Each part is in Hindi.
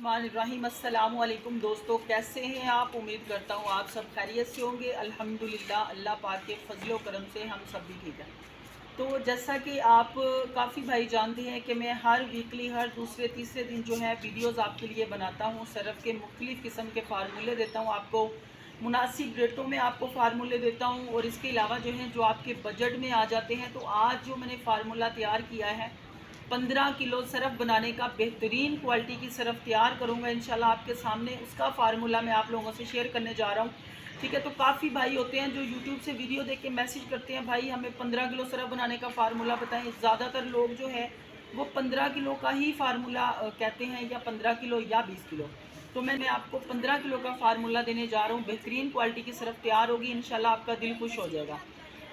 इब्राहिम अस्सलाम वालेकुम दोस्तों, कैसे हैं आप। उम्मीद करता हूँ आप सब खैरियत से होंगे। अल्हम्दुलिल्लाह, अल्लाह पाक के फजलो करम से हम सब भी ठीक हैं। तो जैसा कि आप काफ़ी भाई जानते हैं कि मैं हर वीकली हर दूसरे तीसरे दिन जो है वीडियोस आपके लिए बनाता हूँ। सरफ़ के मुख्तलिफ़ किस्म के फार्मूले देता हूँ आपको, मुनासिब रेटों में आपको फार्मूले देता हूँ और इसके अलावा जो है जो आपके बजट में आ जाते हैं। तो आज जो मैंने फार्मूला तैयार किया है 15 किलो सरफ़ बनाने का, बेहतरीन क्वालिटी की सरफ़ तैयार करूँगा इंशाल्लाह आपके सामने। उसका फार्मूला मैं आप लोगों से शेयर करने जा रहा हूँ, ठीक है। तो काफ़ी भाई होते हैं जो यूट्यूब से वीडियो देख के मैसेज करते हैं, भाई हमें 15 किलो सरफ़ बनाने का फार्मूला बताएं। ज़्यादातर लोग जो है वो 15 किलो का ही फार्मूला कहते हैं, या 15 किलो या 20 किलो। तो मैं आपको 15 किलो का फार्मूला देने जा रहा हूँ। बेहतरीन क्वालिटी की सरफ़ तैयार होगी इंशाल्लाह, आपका दिल खुश हो जाएगा।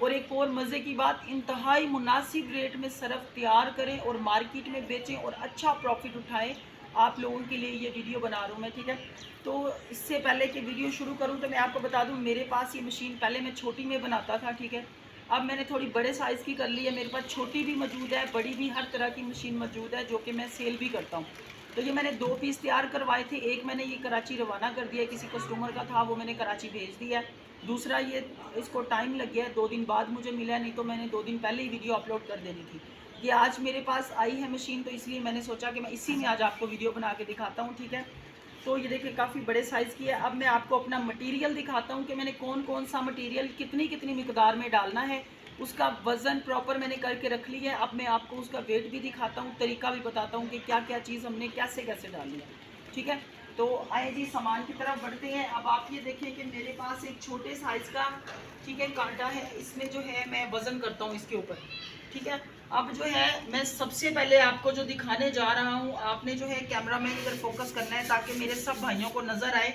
और एक और मज़े की बात, इंतहाई मुनासिब रेट में सरफ़ तैयार करें और मार्केट में बेचें और अच्छा प्रॉफिट उठाएं। आप लोगों के लिए ये वीडियो बना रहा हूँ मैं, ठीक है। तो इससे पहले कि वीडियो शुरू करूँ तो मैं आपको बता दूँ, मेरे पास ये मशीन पहले मैं छोटी में बनाता था, ठीक है। अब मैंने थोड़ी बड़े साइज़ की कर ली है। मेरे पास छोटी भी मौजूद है, बड़ी भी, हर तरह की मशीन मौजूद है जो कि मैं सेल भी करता हूँ। तो ये मैंने 2 पीस तैयार करवाए थे। एक मैंने ये कराची रवाना कर दिया, किसी कस्टमर का था, वो मैंने कराची भेज दिया। दूसरा ये, इसको टाइम लग गया है, 2 दिन बाद मुझे मिला, नहीं तो मैंने 2 दिन पहले ही वीडियो अपलोड कर देनी थी। ये आज मेरे पास आई है मशीन, तो इसलिए मैंने सोचा कि मैं इसी में आज आपको वीडियो बना के दिखाता हूँ, ठीक है। तो ये देखिए काफ़ी बड़े साइज़ की है। अब मैं आपको अपना मटेरियल दिखाता हूँ कि मैंने कौन कौन सा मटेरियल कितनी कितनी मिकदार में डालना है। उसका वज़न प्रॉपर मैंने करके रख लिया है। अब मैं आपको उसका वेट भी दिखाता हूँ, तरीका भी बताता हूँ कि क्या क्या चीज़ हमने कैसे कैसे डालनी है, ठीक है। तो आए जी, सामान की तरफ बढ़ते हैं। अब आप ये देखें कि मेरे पास एक छोटे साइज़ का, ठीक है, कांटा है। इसमें जो है मैं वज़न करता हूँ इसके ऊपर, ठीक है। अब जो है मैं सबसे पहले आपको जो दिखाने जा रहा हूँ, आपने जो है कैमरा मैन इधर फोकस करना है ताकि मेरे सब भाइयों को नज़र आए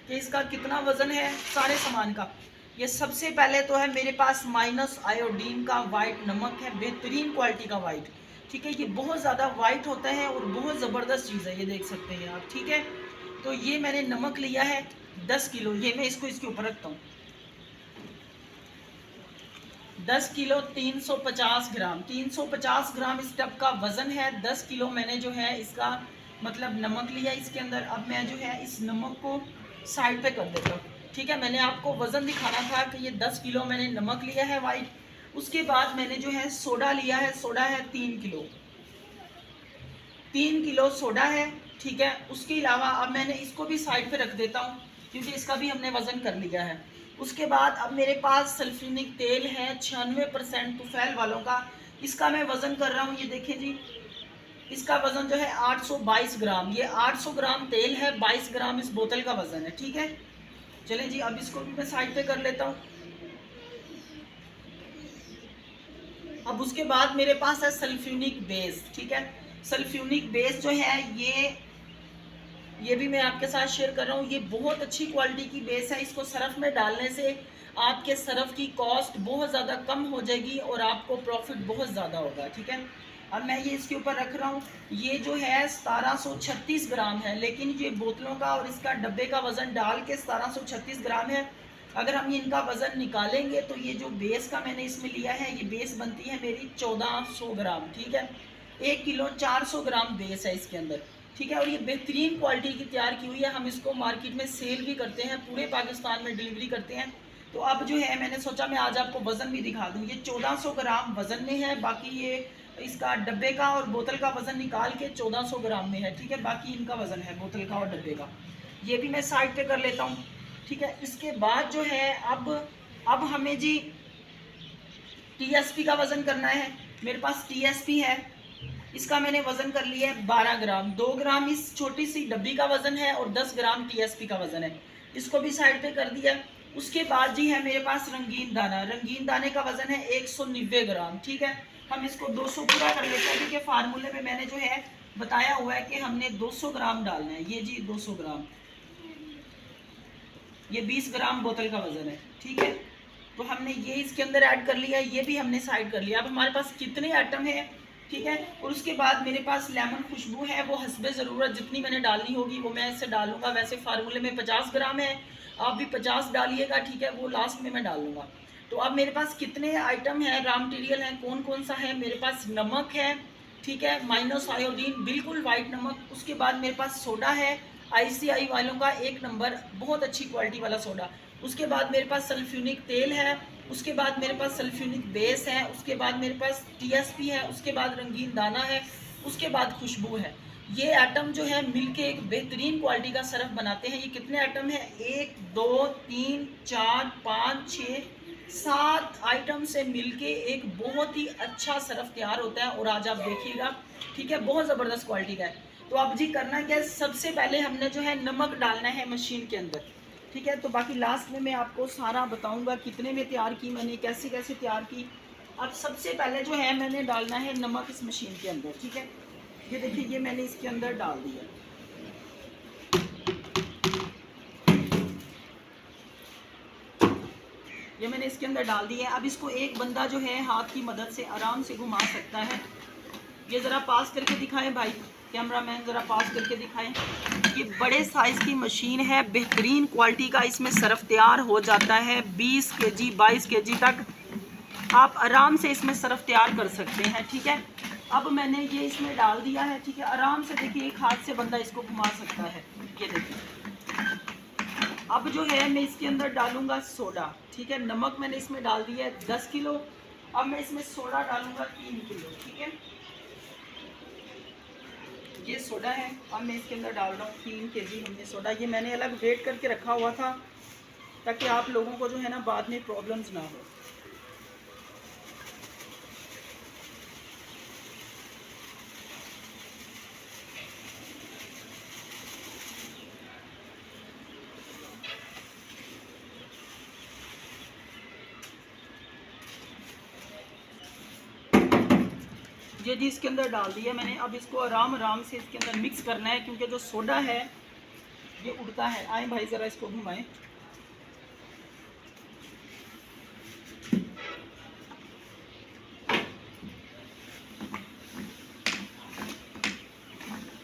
कि इसका कितना वज़न है सारे सामान का। ये सबसे पहले तो है मेरे पास माइनस आयोडीन का वाइट नमक है, बेहतरीन क्वालिटी का वाइट, ठीक है। ये बहुत ज़्यादा वाइट होता है और बहुत ज़बरदस्त चीज़ है, ये देख सकते हैं आप, ठीक है। तो ये मैंने नमक लिया है 10 किलो, ये मैं इसको इसके ऊपर रखता हूँ। 10 किलो 350 ग्राम, 350 ग्राम इस टब का वज़न है। 10 किलो मैंने जो है इसका मतलब नमक लिया इसके अंदर। अब मैं जो है इस नमक को साइड पे कर देता हूँ, ठीक है। मैंने आपको वज़न दिखाना था कि ये 10 किलो मैंने नमक लिया है वाइट। उसके बाद मैंने जो है सोडा लिया है, सोडा है 3 किलो, 3 किलो सोडा है, ठीक है। उसके अलावा अब मैंने इसको भी साइड पे रख देता हूँ क्योंकि इसका भी हमने वज़न कर लिया है। उसके बाद अब मेरे पास सल्फ्यूनिक तेल है 96% तुफैल वालों का। इसका मैं वज़न कर रहा हूँ, ये देखें जी, इसका वज़न जो है 822 ग्राम। ये 800 ग्राम तेल है, 22 ग्राम इस बोतल का वज़न है, ठीक है। चलें जी, अब इसको भी मैं साइड पे कर लेता हूँ। अब उसके बाद मेरे पास है सल्फ्यूनिक बेस, ठीक है। सल्फ्यूनिक बेस जो है ये भी मैं आपके साथ शेयर कर रहा हूँ। ये बहुत अच्छी क्वालिटी की बेस है। इसको सरफ़ में डालने से आपके सरफ़ की कॉस्ट बहुत ज़्यादा कम हो जाएगी और आपको प्रॉफिट बहुत ज़्यादा होगा, ठीक है। अब मैं ये इसके ऊपर रख रहा हूँ। ये जो है 1736 ग्राम है, लेकिन ये बोतलों का और इसका डब्बे का वज़न डाल के 1736 ग्राम है। अगर हम इनका वज़न निकालेंगे तो ये जो बेस का मैंने इसमें लिया है, ये बेस बनती है मेरी 1400 ग्राम, ठीक है। 1 किलो 400 ग्राम बेस है इसके अंदर, ठीक है। और ये बेहतरीन क्वालिटी की तैयार की हुई है। हम इसको मार्केट में सेल भी करते हैं, पूरे पाकिस्तान में डिलीवरी करते हैं। तो अब जो है मैंने सोचा मैं आज आपको वज़न भी दिखा दूँ। ये 1400 ग्राम वज़न में है, बाकी ये इसका डब्बे का और बोतल का वज़न निकाल के 1400 ग्राम में है, ठीक है। बाकी इनका वज़न है बोतल का और डब्बे का। ये भी मैं साइड पे कर लेता हूँ, ठीक है। इसके बाद जो है अब हमें जी टीएसपी का वज़न करना है। मेरे पास टीएसपी है, इसका मैंने वज़न कर लिया है 12 ग्राम। 2 ग्राम इस छोटी सी डब्बी का वज़न है और 10 ग्राम टीएसपी का वज़न है। इसको भी साइड पे कर दिया। उसके बाद जी है मेरे पास रंगीन दाना। रंगीन दाने का वज़न है 190 ग्राम, ठीक है। हम इसको 200 पूरा कर लेते हैं क्योंकि फार्मूले में मैंने जो है बताया हुआ है कि हमने 200 ग्राम डालना है। ये जी 200 ग्राम, ये 20 ग्राम बोतल का वज़न है, ठीक है। तो हमने ये इसके अंदर ऐड कर लिया, ये भी हमने साइड कर लिया। अब हमारे पास कितने आइटम है, ठीक है। और उसके बाद मेरे पास लेमन खुशबू है, वो हस्बे ज़रूरत जितनी मैंने डालनी होगी वो मैं इससे डालूंगा। वैसे फार्मूले में 50 ग्राम है, आप भी 50 डालिएगा, ठीक है। वो लास्ट में मैं डाल लूँगा। तो अब मेरे पास कितने आइटम है, रॉ मटेरियल है, कौन कौन सा है। मेरे पास नमक है, ठीक है, माइनस आयोडीन, बिल्कुल वाइट नमक। उसके बाद मेरे पास सोडा है, ICI वालों का 1 नंबर, बहुत अच्छी क्वालिटी वाला सोडा। उसके बाद मेरे पास सल्फ्यूनिक तेल है, उसके बाद मेरे पास सल्फ्यूनिक बेस है, उसके बाद मेरे पास TSP है, उसके बाद रंगीन दाना है, उसके बाद खुशबू है। ये आइटम जो है मिलके एक बेहतरीन क्वालिटी का सरफ बनाते हैं। ये कितने आइटम है? 1 2 3 4 5 6 7 आइटम से मिलके एक बहुत ही अच्छा सरफ तैयार होता है। और आज आप देखिएगा, ठीक है, बहुत ज़बरदस्त क्वालिटी का है। तो अब जी करना क्या है, सबसे पहले हमने जो है नमक डालना है मशीन के अंदर, ठीक है। तो बाकी लास्ट में मैं आपको सारा बताऊंगा कितने में तैयार की मैंने, कैसे कैसे तैयार की। अब सबसे पहले जो है मैंने डालना है नमक इस मशीन के अंदर, ठीक है। ये देखिए, ये मैंने इसके अंदर डाल दिया। ये मैंने इसके अंदर डाल दिया है। अब इसको एक बंदा जो है हाथ की मदद से आराम से घुमा सकता है। ये ज़रा पास करके दिखाएं भाई, कैमरामैन ज़रा पास करके दिखाएं। ये बड़े साइज़ की मशीन है, बेहतरीन क्वालिटी का इसमें सरफ तैयार हो जाता है। 20 kg 22 kg तक आप आराम से इसमें सरफ तैयार कर सकते हैं, ठीक है। अब मैंने ये इसमें डाल दिया है, ठीक है। आराम से देखिए, एक हाथ से बंदा इसको घुमा सकता है। ये देखिए, अब जो है मैं इसके अंदर डालूंगा सोडा, ठीक है। नमक मैंने इसमें डाल दिया है 10 किलो। अब मैं इसमें सोडा डालूंगा 3 किलो, ठीक है। ये सोडा है, अब मैं इसके अंदर डाल रहा हूँ 3 kg हमने सोडा। ये मैंने अलग वेट करके रखा हुआ था ताकि आप लोगों को जो है ना बाद में प्रॉब्लम्स ना हो। ये जी इसके अंदर डाल दिया मैंने। अब इसको आराम आराम से इसके अंदर मिक्स करना है, क्योंकि जो सोडा है ये उड़ता है। आए भाई ज़रा इसको घुमाएं।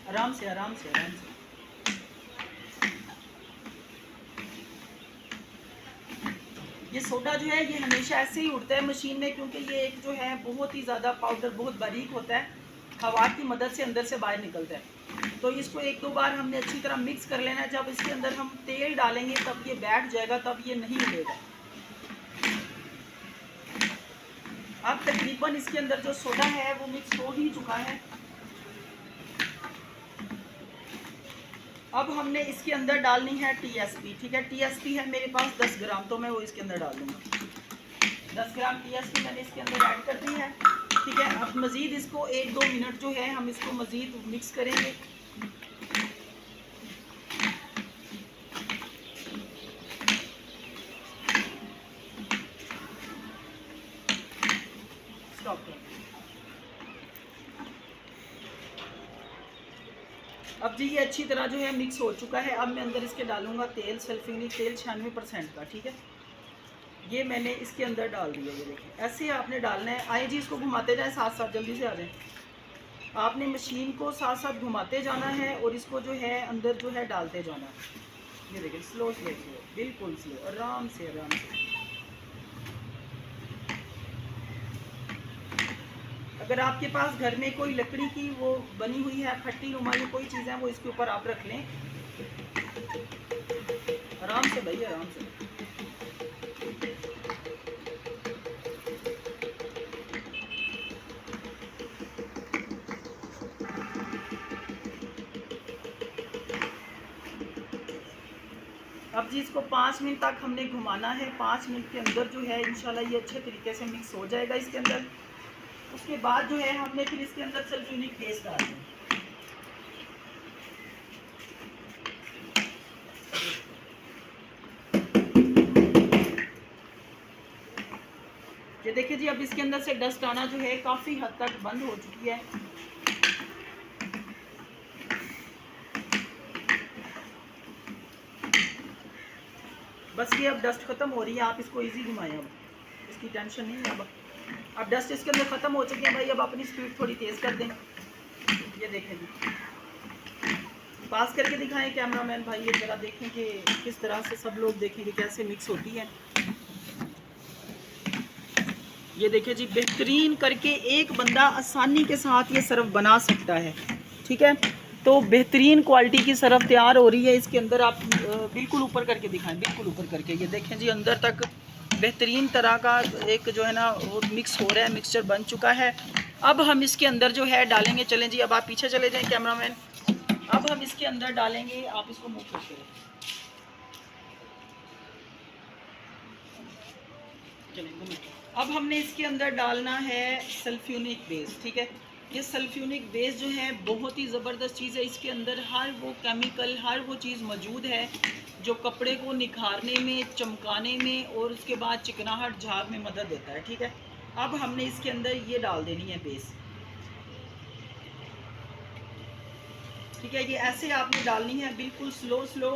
आराम से आराम से आराम से। ये सोडा जो है ये हमेशा ऐसे ही उड़ता है मशीन में, क्योंकि ये एक जो है बहुत ही ज़्यादा पाउडर बहुत बारीक होता है, हवा की मदद से अंदर से बाहर निकलता है। तो इसको 1-2 बार हमने अच्छी तरह मिक्स कर लेना है। जब इसके अंदर हम तेल डालेंगे तब ये बैठ जाएगा, तब ये नहीं उड़ेगा। अब तकरीबन इसके अंदर जो सोडा है वो मिक्स हो ही चुका है। अब हमने इसके अंदर डालनी है TSP, ठीक है। TSP है मेरे पास 10 ग्राम, तो मैं वो इसके अंदर डाल दूँगा। 10 ग्राम TSP मैंने इसके अंदर ऐड कर दी है, ठीक है। अब मज़ीद इसको 1-2 मिनट जो है हम इसको मज़ीद मिक्स करेंगे। स्टॉप कर। अब जी ये अच्छी तरह जो है मिक्स हो चुका है। अब मैं अंदर इसके डालूंगा तेल, सल्फ्यूनिक तेल 96% का, ठीक है। ये मैंने इसके अंदर डाल दिया। ये देखिए, ऐसे आपने डालना है। आए जी इसको घुमाते जाएं साथ साथ, जल्दी से आ जाएं। आपने मशीन को साथ साथ घुमाते जाना है और इसको जो है अंदर जो है डालते जाना है। ये देखिए, स्लो स्लो स्लो, बिल्कुल स्लो, आराम से आराम से। अगर आपके पास घर में कोई लकड़ी की वो बनी हुई है फट्टी नुमा या कोई चीज़ है, वो इसके ऊपर आप रख लें। आराम से भाई, आराम से। अब जी इसको 5 मिनट तक हमने घुमाना है। 5 मिनट के अंदर जो है इंशाल्लाह ये अच्छे तरीके से मिक्स हो जाएगा इसके अंदर। उसके बाद जो है हमने फिर इसके अंदर सल्फ्यूनिक बेस डालना है। ये देखिए जी, अब इसके अंदर से डस्ट आना जो है काफ़ी हद तक बंद हो चुकी है। बस ये अब डस्ट ख़त्म हो रही है। आप इसको इजी घुमाएं, अब इसकी टेंशन नहीं है। अब डस्ट इसके अंदर ख़त्म हो चुकी है भाई। अब अपनी स्पीड थोड़ी तेज़ कर दें। ये देखें जी, पास करके दिखाएं कैमरामैन भाई, ये ज़रा देखें कि किस तरह से सब लोग देखें कि कैसे मिक्स होती है। ये देखिए जी, बेहतरीन करके एक बंदा आसानी के साथ ये सरफ बना सकता है। ठीक है, तो बेहतरीन क्वालिटी की सरफ तैयार हो रही है। इसके अंदर आप बिल्कुल ऊपर करके दिखाएं, बिल्कुल ऊपर करके, ये देखें जी अंदर तक बेहतरीन तरह का एक जो है ना वो मिक्स हो रहा है, मिक्सचर बन चुका है। अब हम इसके अंदर जो है डालेंगे, चलें जी अब आप पीछे चले जाएं कैमरामैन। अब हम इसके अंदर डालेंगे, आप इसको मूव करते रहें, चलें। अब हमने इसके अंदर डालना है सल्फ्यूनिक बेस। ठीक है, ये सल्फ्यूनिक बेस जो है बहुत ही ज़बरदस्त चीज़ है। इसके अंदर हर वो केमिकल, हर वो चीज़ मौजूद है जो कपड़े को निखारने में, चमकाने में और उसके बाद चिकनाहट, झाग में मदद देता है। ठीक है, अब हमने इसके अंदर ये डाल देनी है बेस। ठीक है, ये ऐसे आपने डालनी है बिल्कुल स्लो स्लो।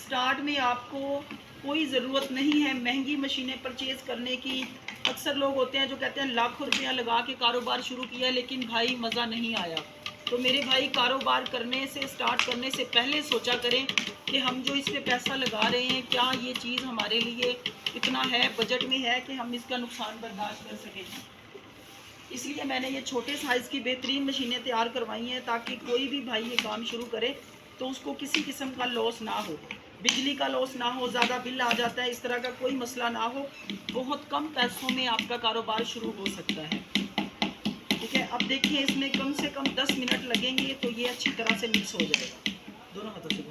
स्टार्ट में आपको कोई ज़रूरत नहीं है महंगी मशीनें परचेज़ करने की। अक्सर लोग होते हैं जो कहते हैं लाखों रुपया लगा के कारोबार शुरू किया लेकिन भाई मज़ा नहीं आया। तो मेरे भाई, कारोबार करने से, स्टार्ट करने से पहले सोचा करें कि हम जो इस पर पैसा लगा रहे हैं, क्या ये चीज़ हमारे लिए इतना है, बजट में है कि हम इसका नुकसान बर्दाश्त कर सकें। इसलिए मैंने ये छोटे साइज़ की बेहतरीन मशीनें तैयार करवाई हैं ताकि कोई भी भाई ये काम शुरू करे तो उसको किसी किस्म का लॉस ना हो, बिजली का लॉस ना हो, ज़्यादा बिल आ जाता है, इस तरह का कोई मसला ना हो। बहुत कम पैसों में आपका कारोबार शुरू हो सकता है। ठीक है, अब देखिए इसमें कम से कम 10 मिनट लगेंगे तो ये अच्छी तरह से मिक्स हो जाएगा। दोनों हाथों से,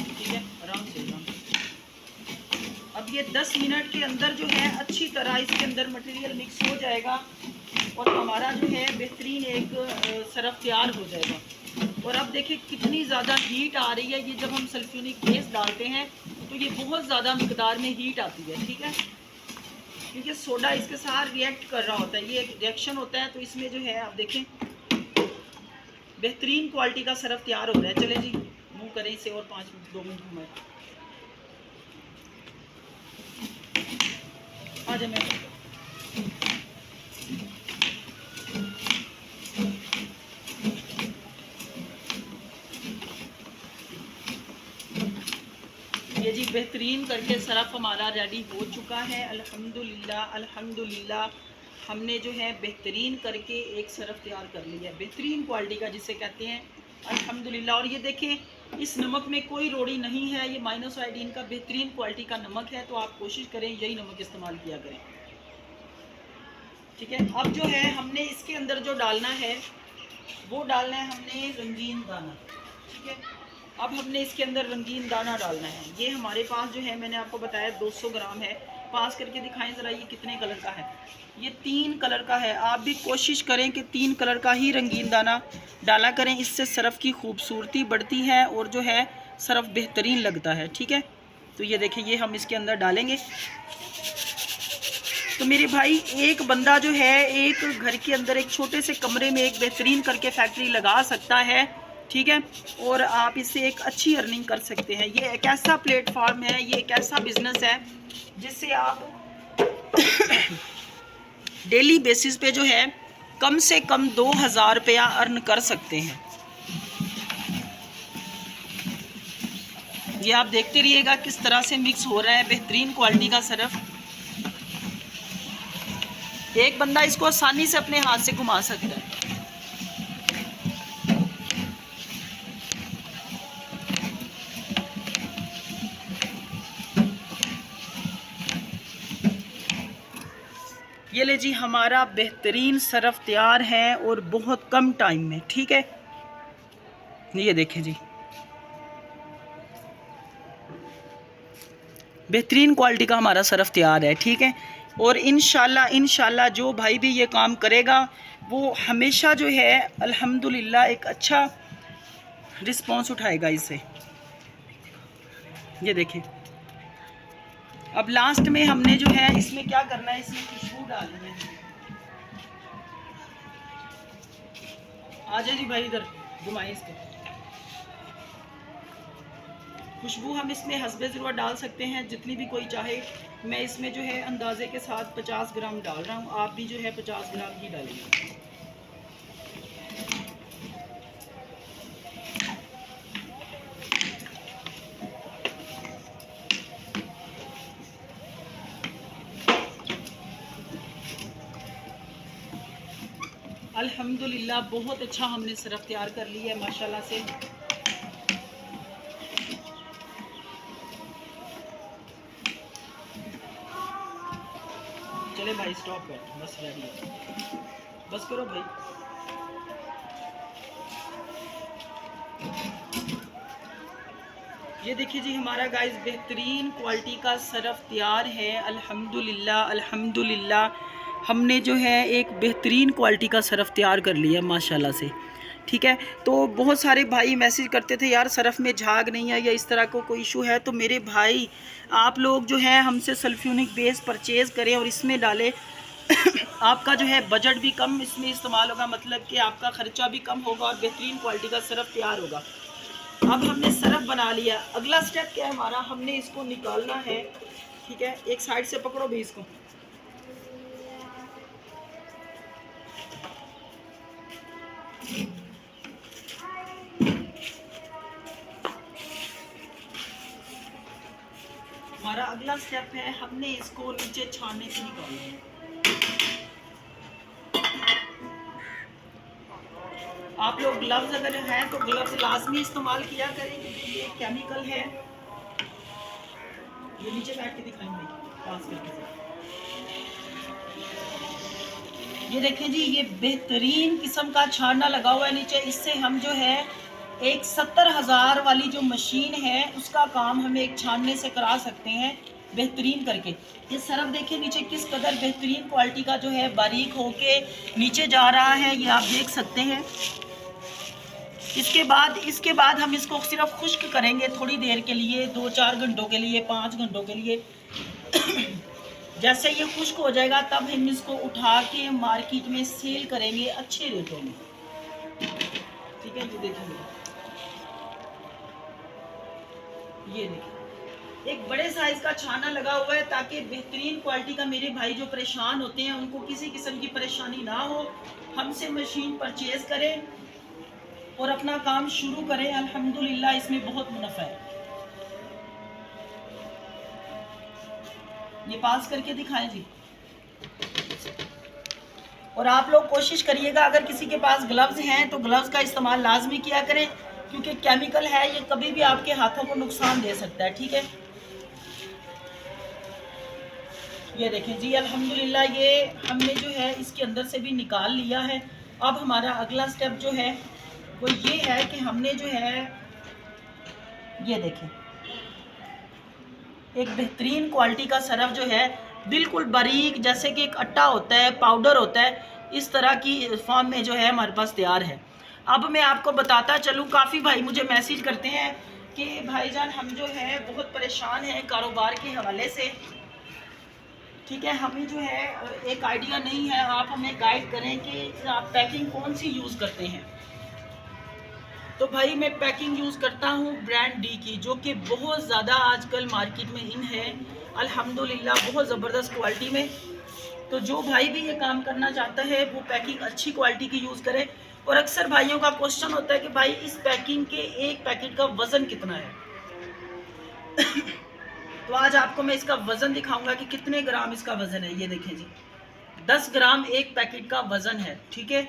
ठीक है, आराम से आराम से। अब ये 10 मिनट के अंदर जो है अच्छी तरह इसके अंदर मटेरियल मिक्स हो जाएगा और हमारा जो है बेहतरीन एक सरफ तैयार हो जाएगा। और अब देखिए कितनी ज़्यादा हीट आ रही है। ये जब हम सल्फ्यूनिक बेस डालते हैं तो ये बहुत ज़्यादा मिकदार में हीट आती है। ठीक है, क्योंकि सोडा इसके साथ रिएक्ट कर रहा होता है, ये एक रिएक्शन होता है। तो इसमें जो है आप देखें बेहतरीन क्वालिटी का सरफ तैयार हो रहा है। चले जी मूव करें इसे और 2 मिनट घुमाएं। आ जाए मैं ये जी बेहतरीन करके सरफ हमारा रेडी हो चुका है। अल्हम्दुलिल्लाह अल्हम्दुलिल्लाह, हमने जो है बेहतरीन करके एक सरफ तैयार कर लिया है, बेहतरीन क्वालिटी का जिसे कहते हैं, अल्हम्दुलिल्लाह। और ये देखें इस नमक में कोई रोड़ी नहीं है, ये माइनस आयोडीन का बेहतरीन क्वालिटी का नमक है। तो आप कोशिश करें यही नमक इस्तेमाल किया करें। ठीक है, अब जो है हमने इसके अंदर जो डालना है वो डालना है हमने रंगीन दाना। ठीक है, अब हमने इसके अंदर रंगीन दाना डालना है। ये हमारे पास जो है मैंने आपको बताया 200 ग्राम है। पास करके दिखाएं ज़रा ये कितने कलर का है। ये 3 कलर का है। आप भी कोशिश करें कि 3 कलर का ही रंगीन दाना डाला करें, इससे सरफ की खूबसूरती बढ़ती है और जो है सरफ बेहतरीन लगता है। ठीक है, तो ये देखें ये हम इसके अंदर डालेंगे। तो मेरे भाई, एक बंदा जो है एक घर के अंदर एक छोटे से कमरे में एक बेहतरीन करके फैक्ट्री लगा सकता है। ठीक है, और आप इससे एक अच्छी अर्निंग कर सकते हैं। ये एक ऐसा प्लेटफॉर्म है, ये एक ऐसा बिजनेस है जिससे आप डेली बेसिस पे जो है कम से कम 2000 रुपया अर्न कर सकते हैं। ये आप देखते रहिएगा किस तरह से मिक्स हो रहा है बेहतरीन क्वालिटी का सरफ। एक बंदा इसको आसानी से अपने हाथ से घुमा सकता है। ये ले जी हमारा बेहतरीन सरफ तैयार है और बहुत कम टाइम में। ठीक है, ये देखें जी बेहतरीन क्वालिटी का हमारा सरफ तैयार है। ठीक है, और इंशाल्लाह जो भाई भी ये काम करेगा वो हमेशा जो है अल्हम्दुलिल्लाह एक अच्छा रिस्पॉन्स उठाएगा इससे। ये देखें, अब लास्ट में हमने जो है इसमें क्या करना है, इसमें खुशबू डालनी है। आ जाए जी भाई, इधर घुमाएं इसको। खुशबू हम इसमें हस्बे ज़रूरत डाल सकते हैं, जितनी भी कोई चाहे। मैं इसमें जो है अंदाजे के साथ 50 ग्राम डाल रहा हूँ, आप भी जो है 50 ग्राम ही डालेंगे। अल्हम्दुलिल्लाह बहुत अच्छा हमने सरफ तैयार कर लिया है माशाल्लाह से। चले भाई स्टॉप कर, बस रेडी है, बस करो भाई। ये देखिए जी हमारा गाइस बेहतरीन क्वालिटी का सरफ तैयार है अल्हम्दुलिल्लाह। अल्हम्दुलिल्लाह हमने जो है एक बेहतरीन क्वालिटी का सरफ तैयार कर लिया माशाल्लाह से, ठीक है। तो बहुत सारे भाई मैसेज करते थे यार सरफ में झाग नहीं है या इस तरह को कोई इशू है। तो मेरे भाई आप लोग जो है हमसे सल्फ्यूनिक बेस परचेज़ करें और इसमें डालें आपका जो है बजट भी कम इसमें इस्तेमाल होगा, मतलब कि आपका ख़र्चा भी कम होगा और बेहतरीन क्वालिटी का सरफ तैयार होगा। अब हमने सरफ बना लिया, अगला स्टेप क्या है हमारा, हमने इसको निकालना है, ठीक है। एक साइड से पकड़ो भी इसको, हमारा अगला स्टेप है हमने इसको नीचे छानने से निकालना है। आप लोग ग्लव्स अगर हैं तो ग्लव्स लाजमी इस्तेमाल किया करें क्योंकि ये केमिकल है। ये नीचे बैठ के दिखाएंगे पास करके। ये देखें जी ये बेहतरीन किस्म का छानना लगा हुआ है नीचे, इससे हम जो है एक 70,000 वाली जो मशीन है उसका काम हम एक छानने से करा सकते हैं बेहतरीन करके। ये सरफ देखिए नीचे किस कदर बेहतरीन क्वालिटी का जो है बारीक होके नीचे जा रहा है, ये आप देख सकते हैं। इसके बाद हम इसको सिर्फ खुश्क करेंगे थोड़ी देर के लिए, 2-4 घंटों के लिए, 5 घंटों के लिए। जैसे ये खुश्क हो जाएगा तब हम इसको उठा के मार्केट में सेल करेंगे अच्छे रेटों में, ठीक है। ये देखिए ये देखिए एक बड़े साइज का छाना लगा हुआ है ताकि बेहतरीन क्वालिटी का मेरे भाई जो परेशान होते हैं उनको किसी किस्म की परेशानी ना हो, हमसे मशीन परचेज करें और अपना काम शुरू करें। अल्हम्दुलिल्लाह इसमें बहुत मुनाफा है। ये पास करके दिखाएं जी। और आप लोग कोशिश करिएगा अगर किसी के पास ग्लव्स हैं तो ग्लव्स का इस्तेमाल लाजमी किया करें क्योंकि केमिकल है, ये कभी भी आपके हाथों को नुकसान दे सकता है, ठीक है। ये देखें जी अल्हम्दुलिल्लाह ये हमने जो है इसके अंदर से भी निकाल लिया है। अब हमारा अगला स्टेप जो है वो ये है कि हमने जो है ये देखें एक बेहतरीन क्वालिटी का सरफ जो है बिल्कुल बारीक जैसे कि एक आटा होता है, पाउडर होता है, इस तरह की फॉर्म में जो है हमारे पास तैयार है। अब मैं आपको बताता चलूँ, काफ़ी भाई मुझे मैसेज करते हैं कि भाईजान हम जो है बहुत परेशान हैं कारोबार के हवाले से, ठीक है। हमें जो है एक आइडिया नहीं है, आप हमें गाइड करें कि आप पैकिंग कौन सी यूज़ करते हैं। तो भाई मैं पैकिंग यूज़ करता हूँ ब्रांड डी की, जो कि बहुत ज़्यादा आजकल मार्केट में इन है अल्हम्दुलिल्लाह, बहुत ज़बरदस्त क्वालिटी में। तो जो भाई भी ये काम करना चाहता है वो पैकिंग अच्छी क्वालिटी की यूज़ करे। और अक्सर भाइयों का क्वेश्चन होता है कि भाई इस पैकिंग के एक पैकेट का वज़न कितना है। तो आज आपको मैं इसका वज़न दिखाऊंगा कि कितने ग्राम इसका वज़न है। ये देखें जी 10 ग्राम एक पैकेट का वज़न है, ठीक है।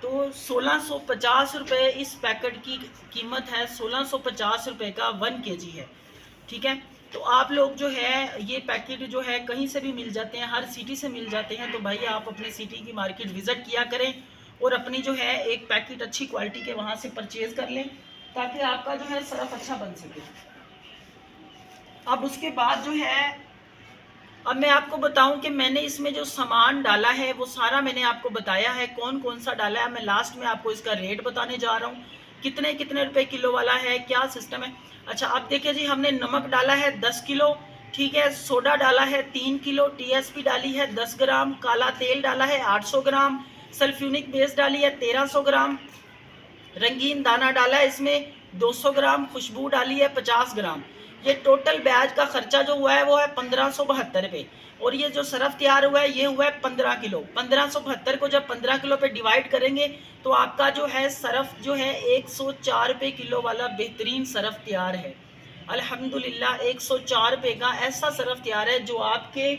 तो 1650 रुपये इस पैकेट की कीमत है, 1650 रुपये का 1 kg है, ठीक है। तो आप लोग जो है ये पैकेट जो है कहीं से भी मिल जाते हैं, हर सिटी से मिल जाते हैं। तो भाई आप अपने सिटी की मार्केट विज़िट किया करें और अपनी जो है एक पैकेट अच्छी क्वालिटी के वहाँ से परचेज़ कर लें ताकि आपका जो है सरफ अच्छा बन सके। अब उसके बाद जो है अब मैं आपको बताऊं कि मैंने इसमें जो सामान डाला है वो सारा मैंने आपको बताया है, कौन कौन सा डाला है। मैं लास्ट में आपको इसका रेट बताने जा रहा हूँ, कितने कितने रुपए किलो वाला है, क्या सिस्टम है। अच्छा अब देखिए जी हमने नमक डाला है 10 किलो, ठीक है। सोडा डाला है 3 किलो, टीएसपी डाली है 10 ग्राम, काला तेल डाला है 800 ग्राम, सल्फ्यूनिक बेस डाली है 1300 ग्राम, रंगीन दाना डाला है इसमें 200 ग्राम, खुशबू डाली है 50 ग्राम। ये टोटल ब्याज का खर्चा जो हुआ है वो है 1572 रुपये। और ये जो सरफ तैयार हुआ है ये हुआ है 15 किलो। 1572 को जब 15 किलो पे डिवाइड करेंगे तो आपका जो है सरफ जो है 104 रुपये किलो वाला बेहतरीन सरफ तैयार है। अल्हम्दुलिल्लाह 104 रुपये का ऐसा सरफ तैयार है जो आपके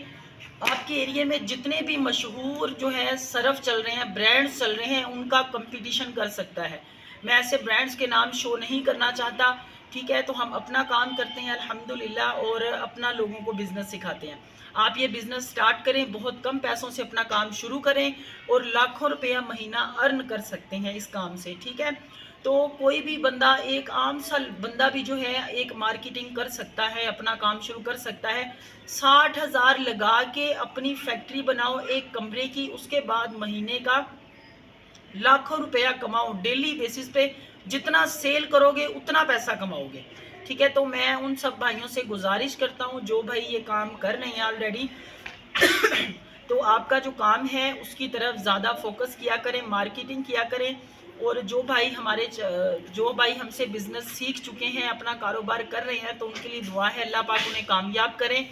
आपके एरिया में जितने भी मशहूर जो है सर्फ चल रहे हैं, ब्रांड्स चल रहे हैं, उनका कंपटीशन कर सकता है। मैं ऐसे ब्रांड्स के नाम शो नहीं करना चाहता, ठीक है। तो हम अपना काम करते हैं अल्हम्दुलिल्लाह, और अपना लोगों को बिज़नेस सिखाते हैं। आप ये बिज़नेस स्टार्ट करें, बहुत कम पैसों से अपना काम शुरू करें और लाखों रुपया महीना अर्न कर सकते हैं इस काम से, ठीक है। तो कोई भी बंदा, एक आम सा बंदा भी जो है एक मार्केटिंग कर सकता है, अपना काम शुरू कर सकता है। 60,000 लगा के अपनी फैक्ट्री बनाओ एक कमरे की, उसके बाद महीने का लाखों रुपया कमाओ। डेली बेसिस पे जितना सेल करोगे उतना पैसा कमाओगे, ठीक है। तो मैं उन सब भाइयों से गुजारिश करता हूँ जो भाई ये काम कर रहे हैं ऑलरेडी तो आपका जो काम है उसकी तरफ ज़्यादा फोकस किया करें, मार्केटिंग किया करें। और जो भाई हमसे बिज़नेस सीख चुके हैं, अपना कारोबार कर रहे हैं, तो उनके लिए दुआ है अल्लाह पाक उन्हें कामयाब करें,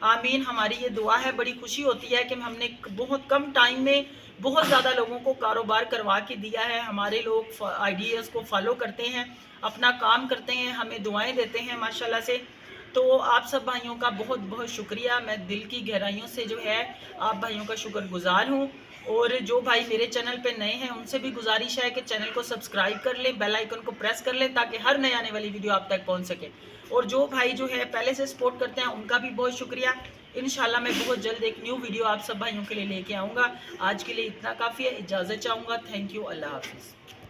आमीन। हमारी ये दुआ है। बड़ी खुशी होती है कि हमने बहुत कम टाइम में बहुत ज़्यादा लोगों को कारोबार करवा के दिया है। हमारे लोग आइडियाज़ को फॉलो करते हैं, अपना काम करते हैं, हमें दुआएं देते हैं माशाल्लाह से। तो आप सब भाइयों का बहुत बहुत शुक्रिया। मैं दिल की गहराइयों से जो है आप भाइयों का शुक्रगुजार हूँ। और जो भाई मेरे चैनल पे नए हैं उनसे भी गुजारिश है कि चैनल को सब्सक्राइब कर लें, बेल आइकन को प्रेस कर लें, ताकि हर नए आने वाली वीडियो आप तक पहुंच सके। और जो भाई जो है पहले से सपोर्ट करते हैं उनका भी बहुत शुक्रिया। इंशाल्लाह मैं बहुत जल्द एक न्यू वीडियो आप सब भाइयों के लिए लेके आऊँगा। आज के लिए इतना काफ़ी है, इजाज़त चाहूँगा। थैंक यू, अल्लाह हाफिज़।